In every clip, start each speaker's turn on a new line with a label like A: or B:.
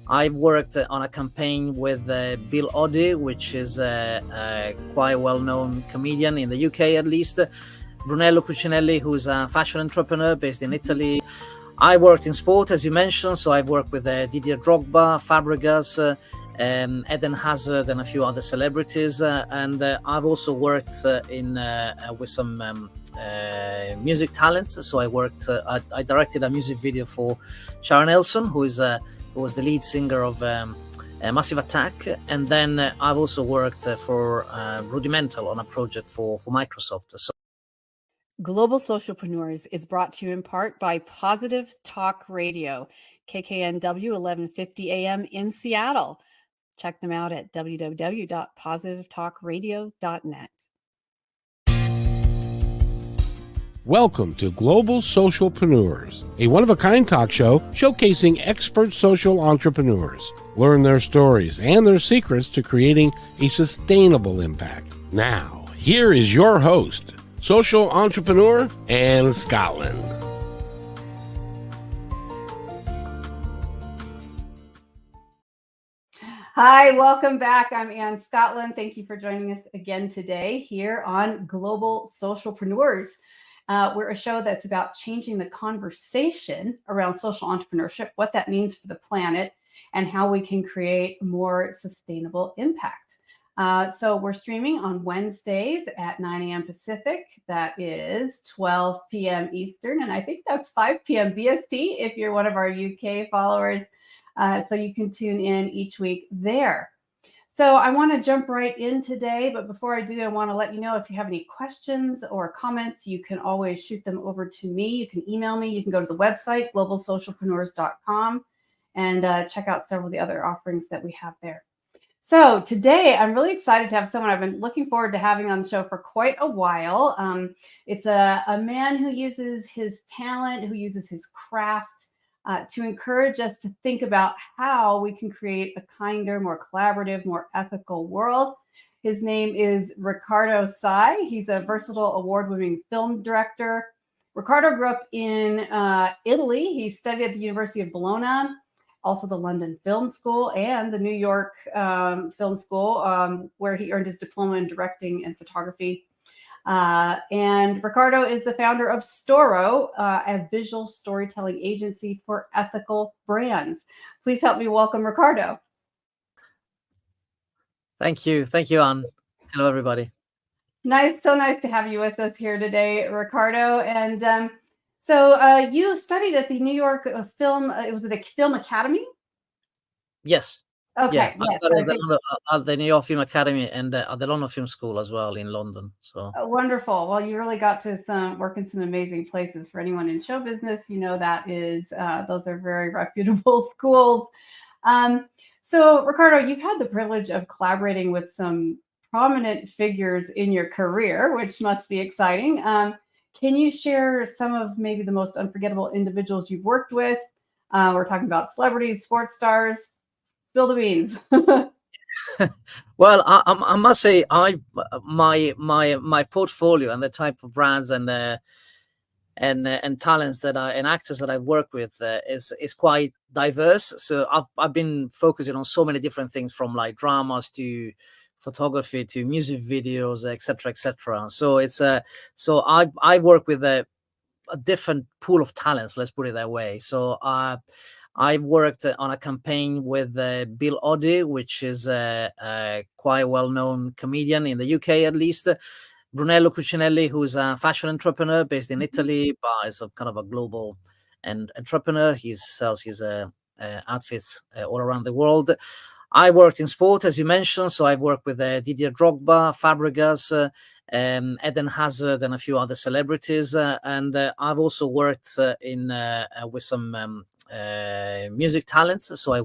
A: I've worked on a campaign with Bill Oddie, which is a quite well-known comedian in the UK, at least. Brunello Cucinelli, who's a fashion entrepreneur based in Italy. I worked in sport, as you mentioned, so I've worked with Didier Drogba, Fabregas, Eden Hazard, and a few other celebrities. And I've also worked with some music talents. So I directed a music video for Sharon Elson, who was the lead singer of Massive Attack. And then I've also worked for Rudimental on a project for Microsoft. So
B: Global Socialpreneurs is brought to you in part by Positive Talk Radio, KKNW 1150 AM in Seattle. Check them out at www.positivetalkradio.net.
C: Welcome to Global Socialpreneurs, a one-of-a-kind talk show showcasing expert social entrepreneurs. Learn their stories and their secrets to creating a sustainable impact. Now, here is your host, social entrepreneur Anne Scotland.
B: Hi, welcome back. I'm Anne Scotland. Thank you for joining us again today here on Global Socialpreneurs. We're a show that's about changing the conversation around social entrepreneurship, what that means for the planet, and how we can create more sustainable impact. So we're streaming on Wednesdays at 9 a.m. Pacific. That is 12 p.m. Eastern, and I think that's 5 p.m. BST if you're one of our UK followers. So you can tune in each week there. So I want to jump right in today, but before I do, I want to let you know if you have any questions or comments, you can always shoot them over to me. You can email me. You can go to the website, globalsocialpreneurs.com, and check out several of the other offerings that we have there. So today, I'm really excited to have someone I've been looking forward to having on the show for quite a while. It's a man who uses his talent, who uses his craft to encourage us to think about how we can create a kinder, more collaborative, more ethical world. His name is Riccardo Sai. He's a versatile award-winning film director. Riccardo grew up in Italy. He studied at the University of Bologna, also the London Film School and the New York Film School, where he earned his diploma in directing and photography. And Riccardo is the founder of Storo, a visual storytelling agency for ethical brands. Please help me welcome Riccardo.
A: Thank you, Anne. Hello, everybody.
B: So nice to have you with us here today, Riccardo. And so you studied at the New York Film. Was it a Film Academy?
A: Yes.
B: Okay.
A: Yeah,
B: yes,
A: I started at the New York Film Academy and at the London Film School as well in London. So
B: wonderful. Well, you really got to work in some amazing places. For anyone in show business, you know that is those are very reputable schools. So, Riccardo, you've had the privilege of collaborating with some prominent figures in your career, which must be exciting. Can you share some of maybe the most unforgettable individuals you've worked with? We're talking about celebrities, sports stars. Spill the beans.
A: Well, I must say, my portfolio and the type of brands and talents and actors that I've worked with is quite diverse. So I've been focusing on so many different things, from like dramas to photography to music videos, etc., etc. So it's so I work with a different pool of talents. Let's put it that way. So I've worked on a campaign with Bill Oddie, which is a quite well-known comedian in the UK, at least. Brunello Cucinelli, who's a fashion entrepreneur based in Italy, but is a kind of a global entrepreneur. He sells his outfits all around the world. I worked in sport, as you mentioned, so I've worked with Didier Drogba, Fabregas, Eden Hazard, and a few other celebrities. And I've also worked with some music talents. So I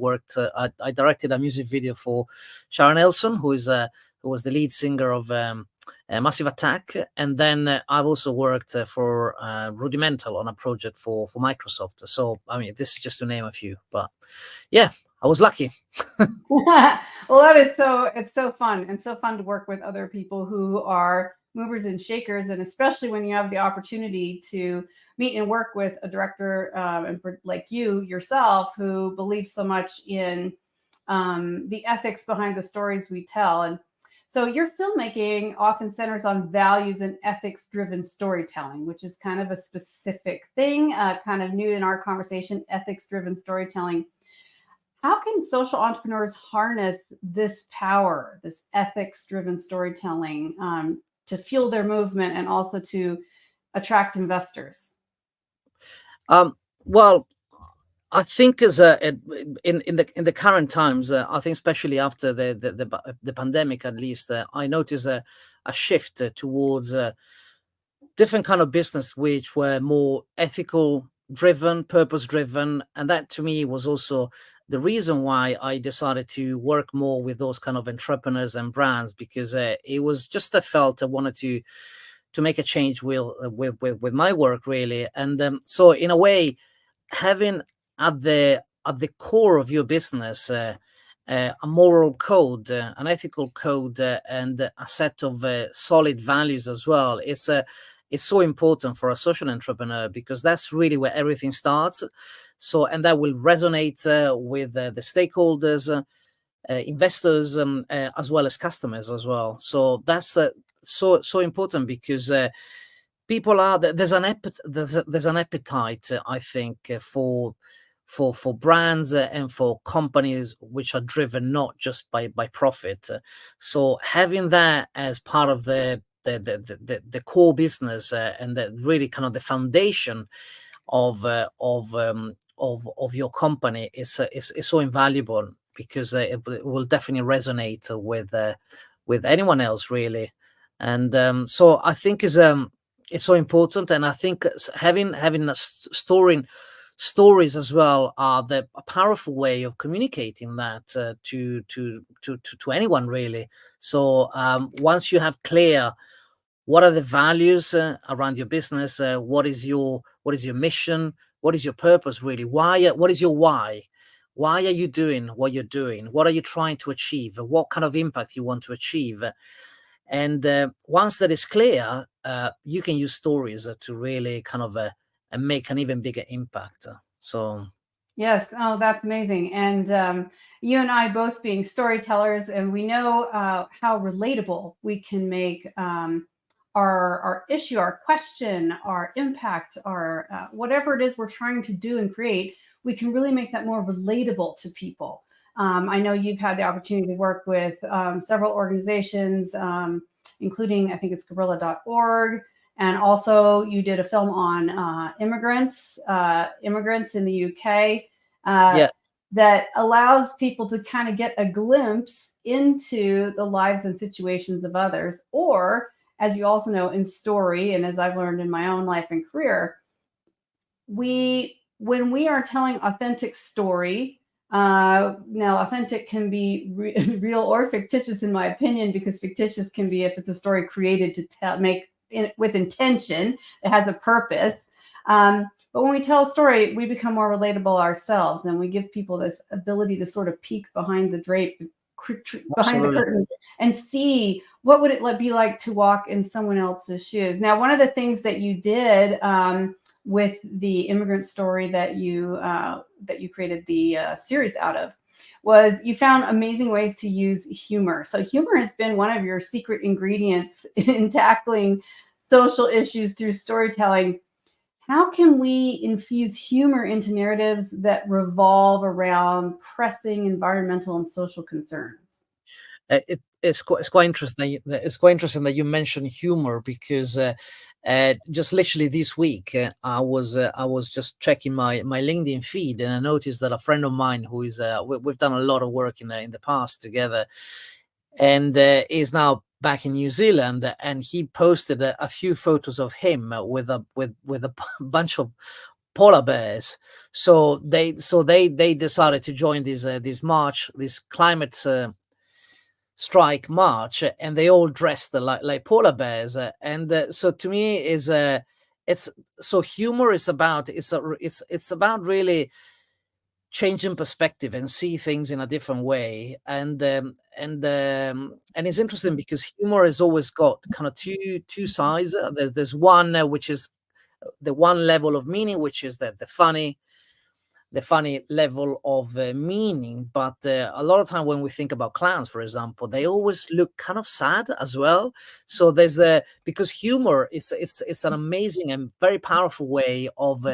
A: directed a music video for Sharon Elson, who was the lead singer of Massive Attack. And then I've also worked for Rudimental on a project for Microsoft. So, I mean, this is just to name a few, but yeah, I was lucky.
B: Well, it's so fun, and so fun to work with other people who are movers and shakers, and especially when you have the opportunity to meet and work with a director like you yourself, who believes so much in the ethics behind the stories we tell. And so your filmmaking often centers on values and ethics-driven storytelling, which is kind of a specific thing, kind of new in our conversation, ethics-driven storytelling. How can social entrepreneurs harness this power, this ethics-driven storytelling, to fuel their movement and also to attract investors?
A: Well, I think as in the current times, I think especially after the pandemic, at least, I noticed a shift towards different kind of business, which were more ethical driven, purpose driven, and that to me was also the reason why I decided to work more with those kind of entrepreneurs and brands, because it was just I felt I wanted to make a change with my work, really. And so in a way, having at the core of your business a moral code, an ethical code, and a set of solid values as well, it's so important for a social entrepreneur, because that's really where everything starts. So, and that will resonate with the stakeholders, investors, as well as customers as well. So that's so important, because people are there's an appetite, I think, for brands and for companies which are driven not just by profit. So having that as part of the core business, and that really kind of the foundation of your company is so invaluable, because it will definitely resonate with anyone else, really. And so I think it's so important, and I think having a stories as well are a powerful way of communicating that to anyone, really. So once you have clear what are the values around your business, what is your mission, what is your purpose, really, what is your why are you doing what you're doing, what are you trying to achieve, what kind of impact you want to achieve. And once that is clear, you can use stories to really kind of make an even bigger impact. So
B: yes, oh, that's amazing. And you and I both being storytellers, and we know how relatable we can make our issue, our question, our impact, our whatever it is we're trying to do and create. We can really make that more relatable to people. I know you've had the opportunity to work with several organizations, including, I think it's gorilla.org. And also you did a film on immigrants in the UK, that allows people to kind of get a glimpse into the lives and situations of others. Or, as you also know, in story, and as I've learned in my own life and career, when we are telling authentic story, now authentic can be real or fictitious, in my opinion, because fictitious can be if it's a story created to make with intention, it has a purpose. But when we tell a story, we become more relatable ourselves, and we give people this ability to sort of peek behind the drape, behind the curtain, and see what would it be like to walk in someone else's shoes. Now, one of the things that you did with the immigrant story that you created the series out of was you found amazing ways to use humor. So humor has been one of your secret ingredients in tackling social issues through storytelling. How can we infuse humor into narratives that revolve around pressing environmental and social concerns?
A: It's quite interesting. It's quite interesting that you mentioned humor, because just literally this week, I was just checking my LinkedIn feed, and I noticed that a friend of mine who is we've done a lot of work in the past together, and is now back in New Zealand, and he posted a few photos of him with a bunch of polar bears. So they decided to join this march, this climate strike march, and they all dressed like polar bears. And so to me is it's so humor is about it's about really changing perspective and see things in a different way. And and it's interesting because humor has always got kind of two sides. There's one which is the one level of meaning, which is the funny level of meaning. But a lot of time when we think about clowns, for example, they always look kind of sad as well. So there's because humor it's an amazing and very powerful way of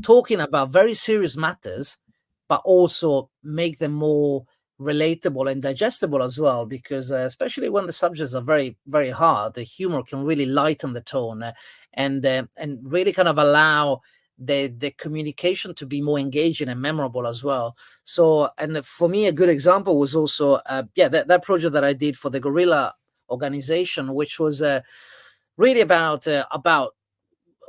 A: talking about very serious matters, but also make them more relatable and digestible as well, because especially when the subjects are very, very hard, the humor can really lighten the tone and really kind of allow the communication to be more engaging and memorable as well. So, and for me, a good example was also that project that I did for the Gorilla organization, which was really about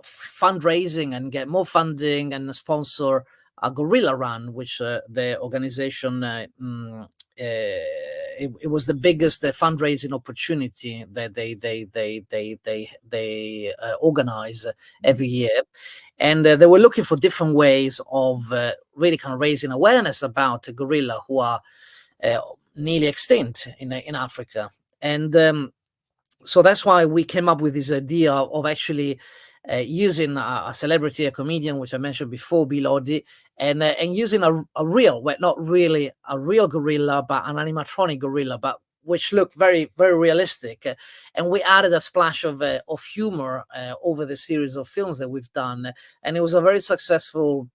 A: fundraising and get more funding and sponsor a gorilla run, which the organization it was the biggest fundraising opportunity that they organize every year, and they were looking for different ways of really kind of raising awareness about the gorilla who are nearly extinct in Africa. And so that's why we came up with this idea of actually using a celebrity, a comedian, which I mentioned before, Bilodi, and using a real, well, not really a real gorilla, but an animatronic gorilla, but which looked very, very realistic. And we added a splash of humor over the series of films that we've done, and it was a very successful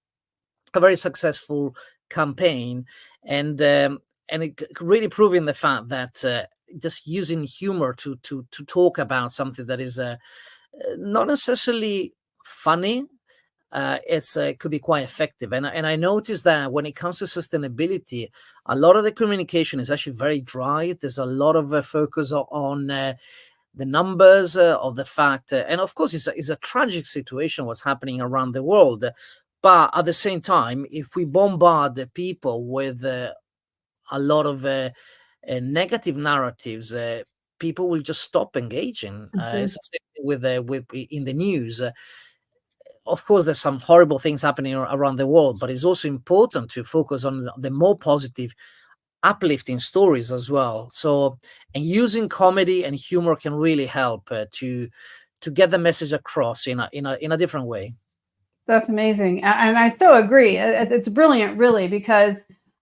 A: campaign, and it really proving the fact that just using humor to talk about something that is not necessarily funny, it could be quite effective. And I noticed that when it comes to sustainability, a lot of the communication is actually very dry. There's a lot of focus on the numbers of the fact, and of course it's a tragic situation what's happening around the world. But at the same time, if we bombard the people with a lot of negative narratives, people will just stop engaging. It's the same thing with in the news. Of course, there's some horrible things happening around the world, but it's also important to focus on the more positive, uplifting stories as well. So, and using comedy and humor can really help to get the message across in a different way.
B: That's amazing, and I so agree. It's brilliant, really, because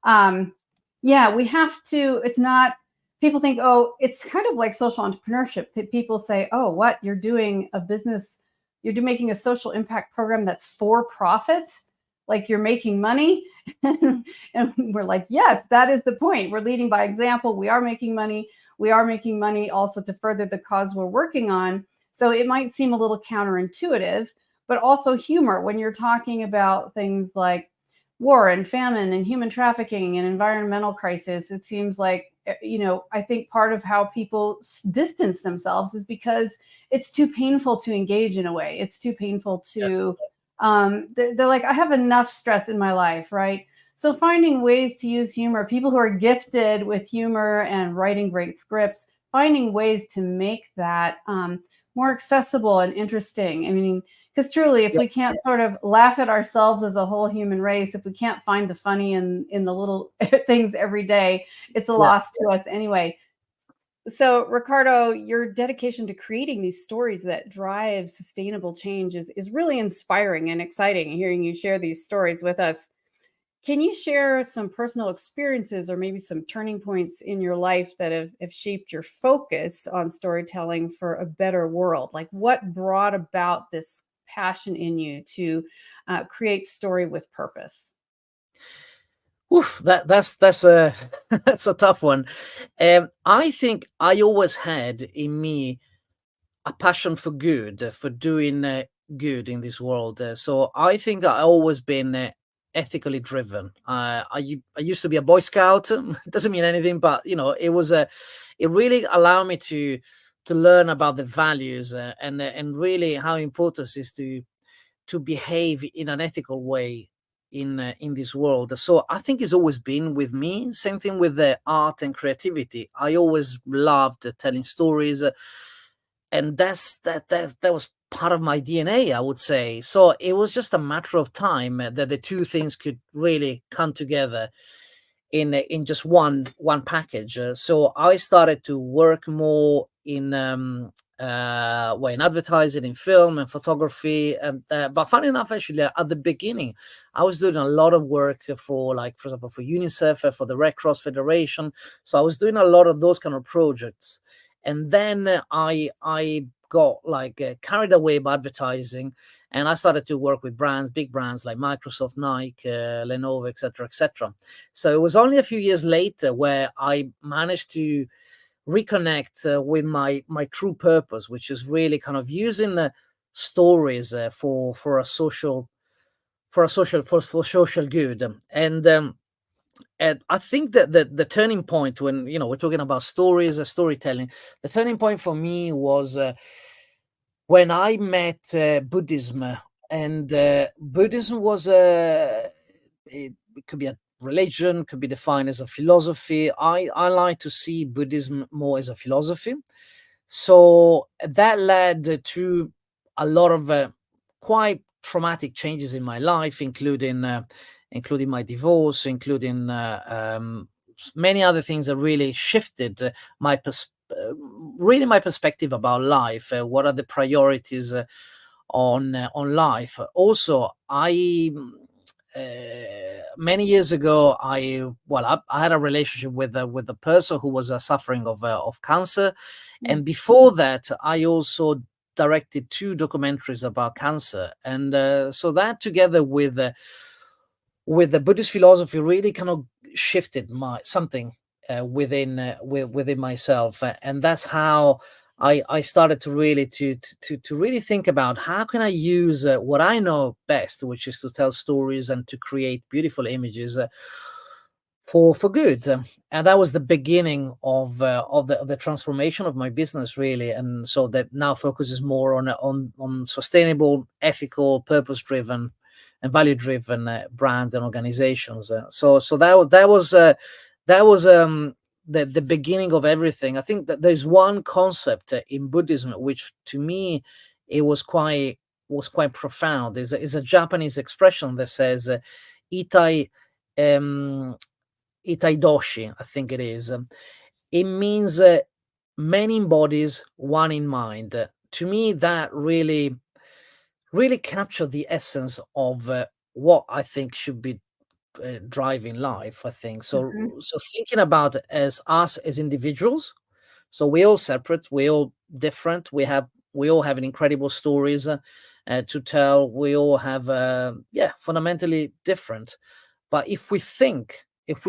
B: we have to. It's not. People think, oh, it's kind of like social entrepreneurship. People say, oh, what, you're doing a business, making a social impact program that's for profit, like you're making money. And we're like, yes, that is the point. We're leading by example. We are making money. We are making money also to further the cause we're working on. So it might seem a little counterintuitive, but also humor when you're talking about things like war and famine and human trafficking and environmental crisis. It seems like, I think part of how people distance themselves is because it's too painful to engage in a way. It's too painful to, they're like, I have enough stress in my life, right? So finding ways to use humor, people who are gifted with humor and writing great scripts, finding ways to make that more accessible and interesting. I mean, because truly, if we can't sort of laugh at ourselves as a whole human race, if we can't find the funny in the little things every day, it's a loss to us anyway. So, Riccardo, your dedication to creating these stories that drive sustainable change is really inspiring and exciting, hearing you share these stories with us. Can you share some personal experiences or maybe some turning points in your life that have shaped your focus on storytelling for a better world? Like, what brought about this passion in you to create story with purpose?
A: Oof, that's a that's a tough one. I think I always had in me a passion for good, for doing good in this world. So I think I always been ethically driven. I used to be a Boy Scout. Doesn't mean anything, but it really allowed me to learn about the values and really how important it is to behave in an ethical way in this world. So I think it's always been with me. Same thing with the art and creativity. I always loved telling stories, and that was part of my DNA, I would say. So it was just a matter of time that the two things could really come together. in just one package. So I started to work more in in advertising, in film and photography. And but funny enough, actually, at the beginning, I was doing a lot of work for, like, for example, for UNICEF, for the Red Cross Federation. So I was doing a lot of those kind of projects. And then I got like carried away by advertising, and I started to work with brands, big brands like Microsoft, Nike, Lenovo, etc., etc. So it was only a few years later where I managed to reconnect with my true purpose, which is really kind of using stories for social good. And I think that the turning point, when we're talking about stories, storytelling, the turning point for me was when I met Buddhism. And Buddhism was it could be a religion, could be defined as a philosophy. I like to see Buddhism more as a philosophy. So that led to a lot of quite traumatic changes in my life, including my divorce, including many other things that really shifted really my perspective about life. What are the priorities on life? Also, many years ago, I had a relationship with a person who was suffering of cancer, and before that, I also directed 2 documentaries about cancer, and so that, together with the Buddhist philosophy, really kind of shifted something within myself, and that's how I started to really think about how can I use what I know best, which is to tell stories and to create beautiful images for good. And that was the beginning of the transformation of my business, really. And so that now focuses more on sustainable, ethical, purpose driven and value driven brands and organizations. So that was the beginning of everything. I think that there's one concept in Buddhism which, to me, it was quite profound. Is a Japanese expression that says itai doshi, I think it is. It means many in bodies, one in mind. To me, that really captured the essence of what I think should be driving life, I think. So thinking about it as us as individuals, so we're all separate, we're all different, we all have an incredible stories to tell, we all have fundamentally different. But if we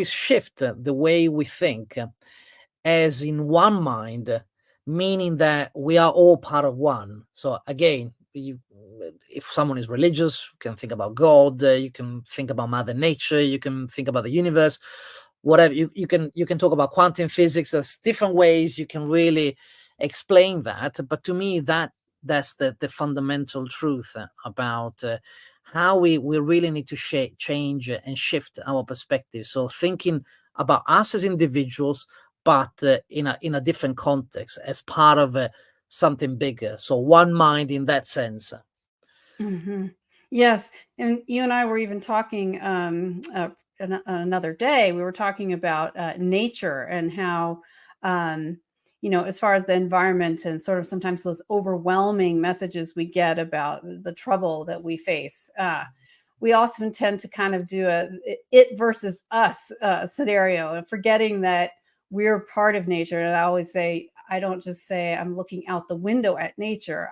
A: shift the way we think as in one mind, meaning that we are all part of one. So again, if someone is religious, you can think about God, you can think about Mother Nature, you can think about the universe, whatever. You can talk about quantum physics. There's different ways you can really explain that. But to me, that's the fundamental truth about how we really need to change and shift our perspective. So thinking about us as individuals, but in a different context, as part of something bigger. So one mind in that sense.
B: Yes, and you and I were even talking another day. We were talking about nature and how as far as the environment and sort of sometimes those overwhelming messages we get about the trouble that we face. We often tend to kind of do it versus us scenario, and forgetting that we're part of nature. And I always say, I don't just say I'm looking out the window at nature.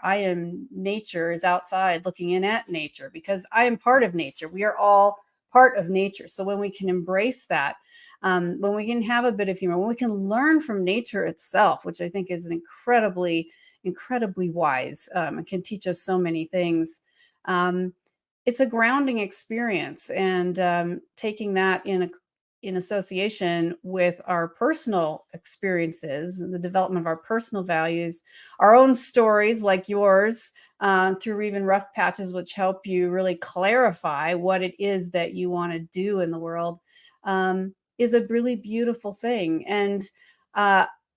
B: Nature is outside looking in at nature, because I am part of nature. We are all part of nature. So when we can embrace that, when we can have a bit of humor, when we can learn from nature itself, which I think is incredibly, incredibly wise, and can teach us so many things. It's a grounding experience, and taking that in association with our personal experiences, the development of our personal values, our own stories like yours, through even rough patches, which help you really clarify what it is that you want to do in the world, is a really beautiful thing. And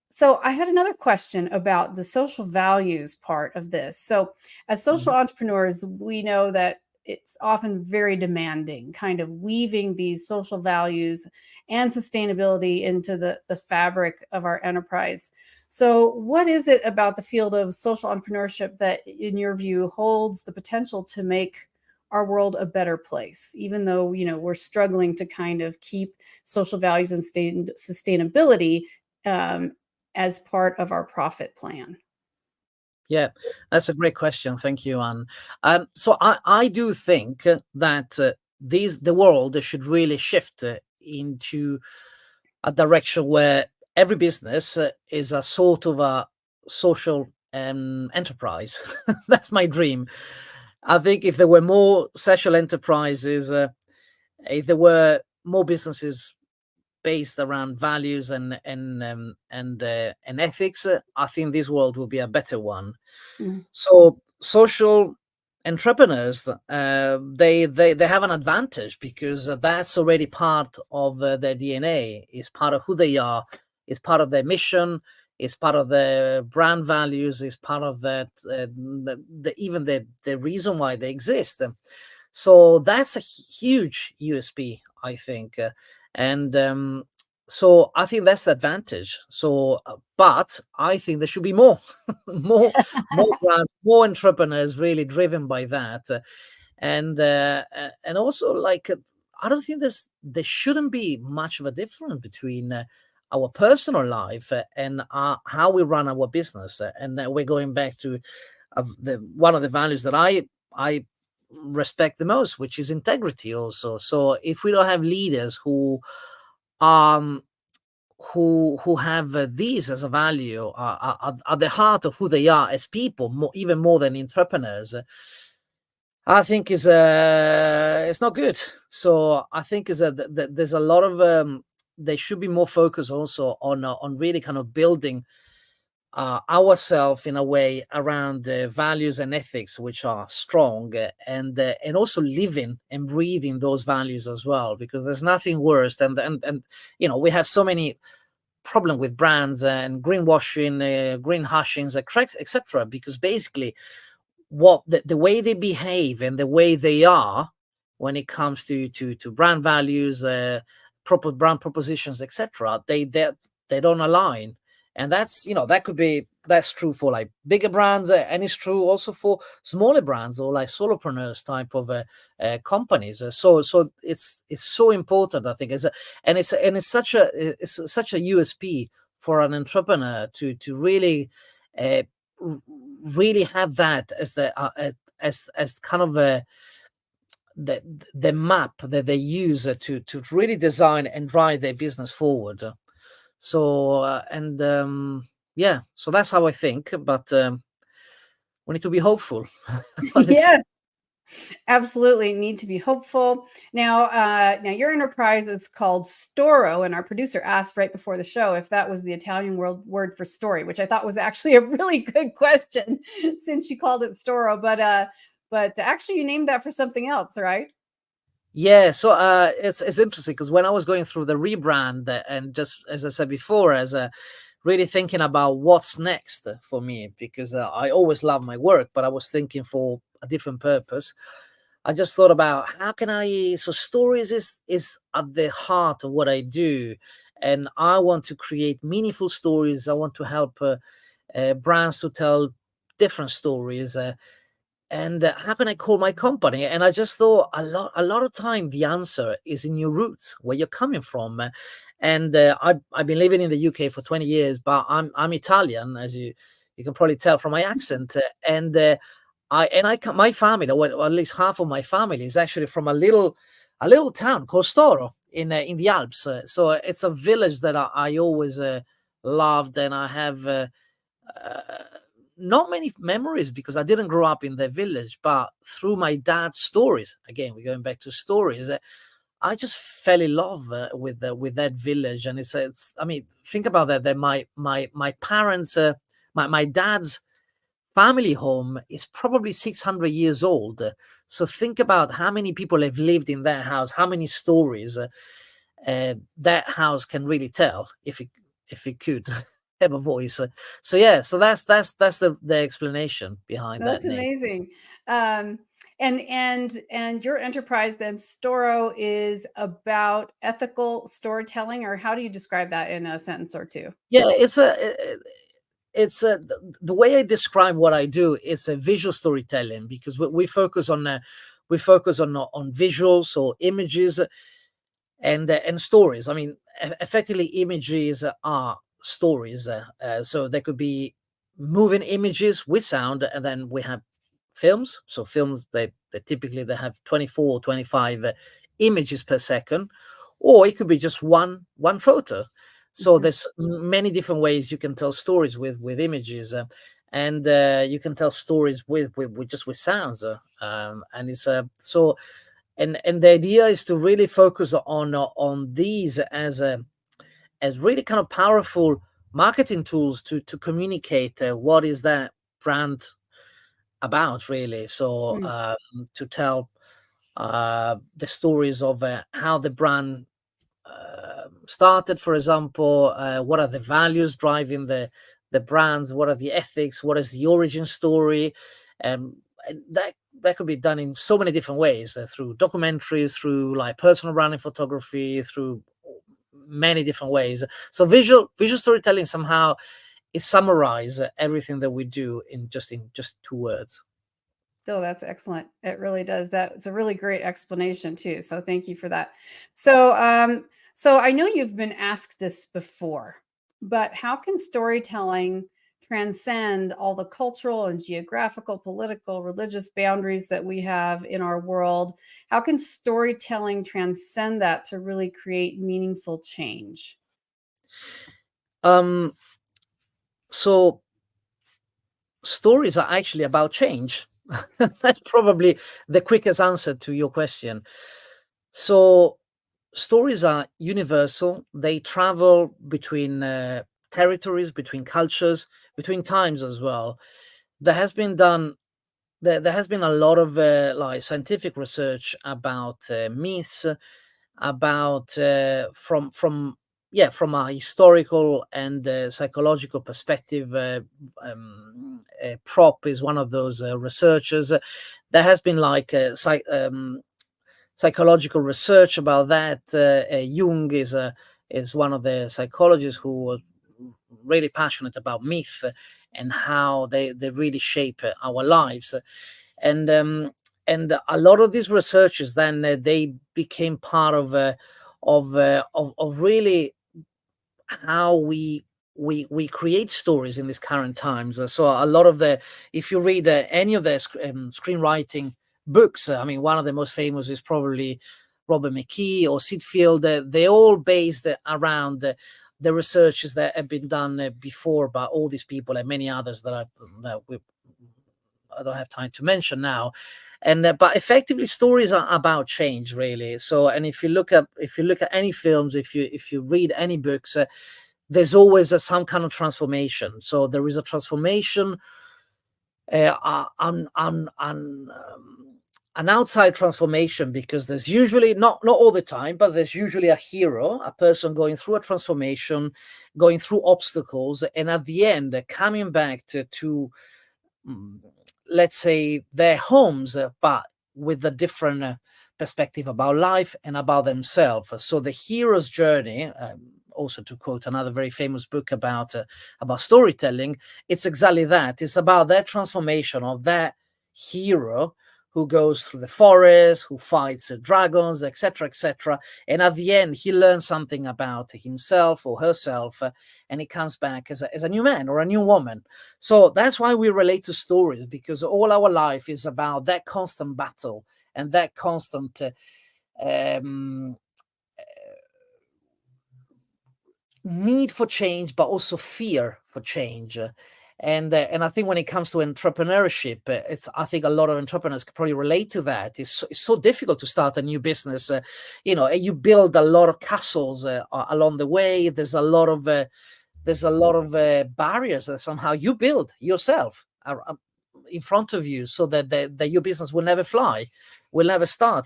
B: so I had another question about the social values part of this. So as social entrepreneurs, we know that it's often very demanding, kind of weaving these social values and sustainability into the fabric of our enterprise. So what is it about the field of social entrepreneurship that, in your view, holds the potential to make our world a better place, even though, you know, we're struggling to kind of keep social values and sustainability as part of our profit plan?
A: Yeah, that's a great question. Thank you, Anne. So I do think that the world should really shift into a direction where every business is a sort of a social enterprise. That's my dream. I think if there were more social enterprises, if there were more businesses based around values and ethics, I think this world will be a better one.
B: Mm.
A: So social entrepreneurs, they have an advantage because that's already part of their DNA. It's part of who they are. It's part of their mission. It's part of their brand values. It's part of that even the reason why they exist. So that's a huge USP, I think. And so I think that's the advantage. So, but I think there should be more, more, more brands, more entrepreneurs really driven by that, and also I don't think there shouldn't be much of a difference between our personal life and how we run our business, and we're going back to one of the values that I respect the most, which is integrity also. So if we don't have leaders who have these as a value at the heart of who they are as people, even more than entrepreneurs, I think it's not good. So I think is that there's a lot of there should be more focus also on really kind of building ourselves in a way around values and ethics which are strong, and also living and breathing those values as well, because there's nothing worse than and you know, we have so many problem with brands and greenwashing, green hushings, etc., because basically what the way they behave and the way they are when it comes to brand values, proper brand propositions, etc., they don't align. And that's, you know, that's true for like bigger brands, and it's true also for smaller brands or like solopreneurs type of companies. So it's so important, I think, and it's such a USP for an entrepreneur to really really have that as the as kind of the map that they use to really design and drive their business forward. So yeah, so that's how I think. But we need to be hopeful.
B: Yes, absolutely. Need to be hopeful. Now your enterprise is called Storo, and our producer asked right before the show if that was the Italian word for story, which I thought was actually a really good question since you called it Storo. But actually, you named that for something else, right?
A: Yeah, so it's interesting because when I was going through the rebrand, and just as I said before, as really thinking about what's next for me, because I always love my work, but I was thinking for a different purpose. I just thought about how can so stories is at the heart of what I do, and I want to create meaningful stories. I want to help brands to tell different stories. And how can I call my company? And I just thought a lot of time the answer is in your roots, where you're coming from. And I've been living in the UK for 20 years, but I'm Italian, as you can probably tell from my accent. My family, or at least half of my family, is actually from a little town called Storo in the Alps. So it's a village that I always loved, and I have not many memories because I didn't grow up in the village, but through my dad's stories, again, we're going back to stories, I just fell in love with that village. And it's I mean, think about that my parents, my dad's family home is probably 600 years old. So think about how many people have lived in that house, how many stories that house can really tell if it could have a voice. So yeah, so that's the explanation behind
B: That's
A: that name.
B: amazing. And your enterprise then, Storo, is about ethical storytelling, or how do you describe that in a sentence or two?
A: Yeah, it's the way I describe what I do. It's a visual storytelling, because we focus on visuals or images and stories. I mean, effectively, images are stories. So there could be moving images with sound, and then we have films. So films, they typically they have 24 or 25 images per second, or it could be just one photo. So there's many different ways you can tell stories with images, and you can tell stories with just with sounds. And it's so. And the idea is to really focus on these as really kind of powerful marketing tools to communicate what is that brand about, really. So to tell the stories of how the brand started, for example, what are the values driving the brands, what are the ethics, what is the origin story, and that could be done in so many different ways, through documentaries, through like personal branding photography, through many different ways. So visual storytelling somehow it summarizes everything that we do in just 2 words.
B: Oh, that's excellent. It really does. It's a really great explanation too. So thank you for that. So, so I know you've been asked this before, but how can storytelling transcend all the cultural and geographical, political, religious boundaries that we have in our world? How can storytelling transcend that to really create meaningful change?
A: So stories are actually about change. That's probably the quickest answer to your question. So stories are universal. They travel between territories, between cultures, between times as well. There has been a lot of like scientific research about myths, about from a historical and psychological perspective. Prop is one of those researchers. There has been like psychological research about that. Jung is one of the psychologists who was really passionate about myth and how they really shape our lives. And a lot of these researchers then they became part of really how we create stories in these current times. So a lot of if you read any of the screenwriting books, I mean, one of the most famous is probably Robert McKee or Sid Field. They're all based around the researches that have been done before by all these people and many others that I don't have time to mention now. And but effectively, stories are about change, really. So, and if you look at any films, if you read any books, there's always some kind of transformation. So there is a transformation, an outside transformation, because there's usually not all the time, but there's usually a hero, a person going through a transformation, going through obstacles, and at the end coming back to let's say their homes, but with a different perspective about life and about themselves. So the hero's journey, also to quote another very famous book about storytelling, it's exactly that. It's about that transformation of that hero who goes through the forest, who fights dragons, etc., etc. And at the end, he learns something about himself or herself, and he comes back as a new man or a new woman. So that's why we relate to stories, because all our life is about that constant battle and that constant need for change, but also fear for change. And I think when it comes to entrepreneurship, I think a lot of entrepreneurs can probably relate to that. It's so difficult to start a new business. You build a lot of castles along the way. There's a lot of barriers that somehow you build yourself in front of you, so that your business will never fly, will never start.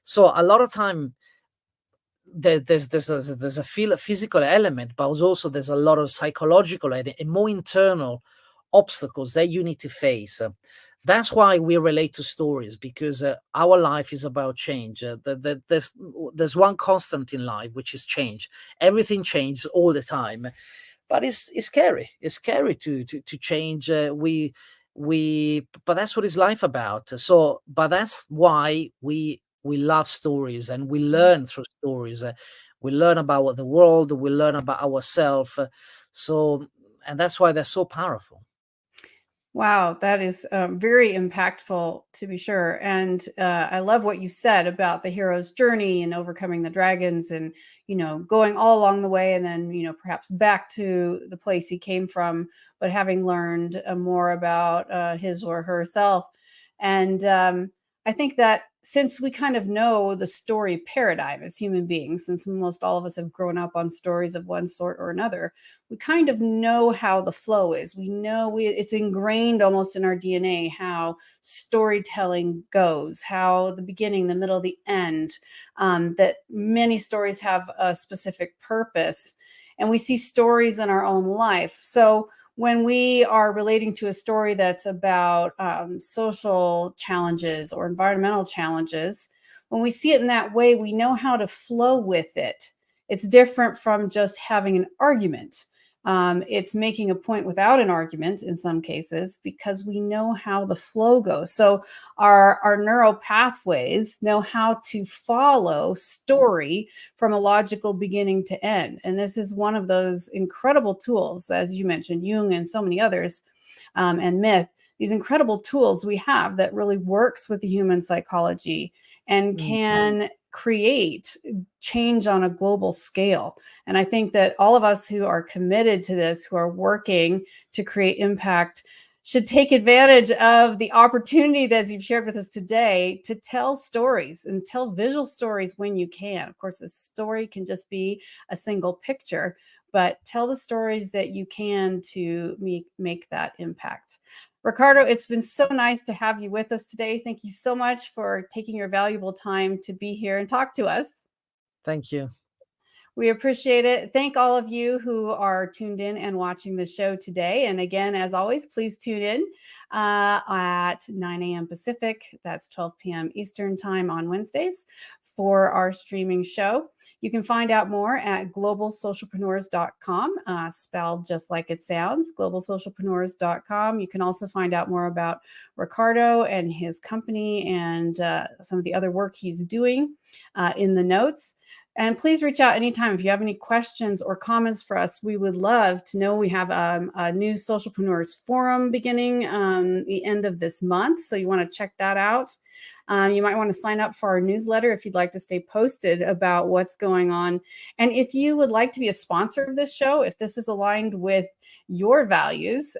A: So a lot of time, there's a physical element, but also there's a lot of psychological and more internal obstacles that you need to face. that's why we relate to stories, because our life is about change. There's one constant in life, which is change. Everything changes all the time, but it's scary. It's scary to change. But that's what is life about. So, but that's why we love stories, and we learn through stories. We learn about the world. We learn about ourselves. And that's why they're so powerful.
B: Wow, that is very impactful, to be sure. And I love what you said about the hero's journey and overcoming the dragons, and going all along the way, and then perhaps back to the place he came from, but having learned more about his or herself. And I think that since we kind of know the story paradigm as human beings, since most all of us have grown up on stories of one sort or another, we kind of know how the flow is. We know it's ingrained almost in our DNA how storytelling goes, how the beginning, the middle, the end, that many stories have a specific purpose. And we see stories in our own life. So when we are relating to a story that's about social challenges or environmental challenges, when we see it in that way, we know how to flow with it. It's different from just having an argument. It's making a point without an argument in some cases, because we know how the flow goes. So our neural pathways know how to follow story from a logical beginning to end. And this is one of those incredible tools, as you mentioned, Jung and so many others, and myth, these incredible tools we have that really works with the human psychology and can create change on a global scale. And I think that all of us who are committed to this, who are working to create impact, should take advantage of the opportunity that you've shared with us today to tell stories, and tell visual stories when you can. Of course, a story can just be a single picture, but tell the stories that you can to make that impact. Riccardo, it's been so nice to have you with us today. Thank you so much for taking your valuable time to be here and talk to us.
A: Thank you.
B: We appreciate it. Thank all of you who are tuned in and watching the show today. And again, as always, please tune in at 9 a.m. Pacific. That's 12 p.m. Eastern time on Wednesdays for our streaming show. You can find out more at globalsocialpreneurs.com, spelled just like it sounds, globalsocialpreneurs.com. You can also find out more about Riccardo and his company and some of the other work he's doing in the notes. And please reach out anytime if you have any questions or comments for us. We would love to know. We have a new Socialpreneurs Forum beginning the end of this month, so you want to check that out. You might want to sign up for our newsletter if you'd like to stay posted about what's going on. And if you would like to be a sponsor of this show, if this is aligned with your values,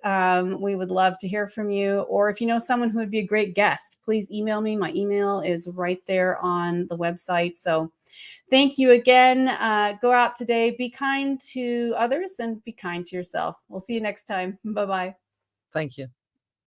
B: we would love to hear from you. Or if you know someone who would be a great guest, please email me. My email is right there on the website. So thank you again. Go out today, be kind to others, and be kind to yourself. We'll see you next time. Bye-bye.
A: Thank you.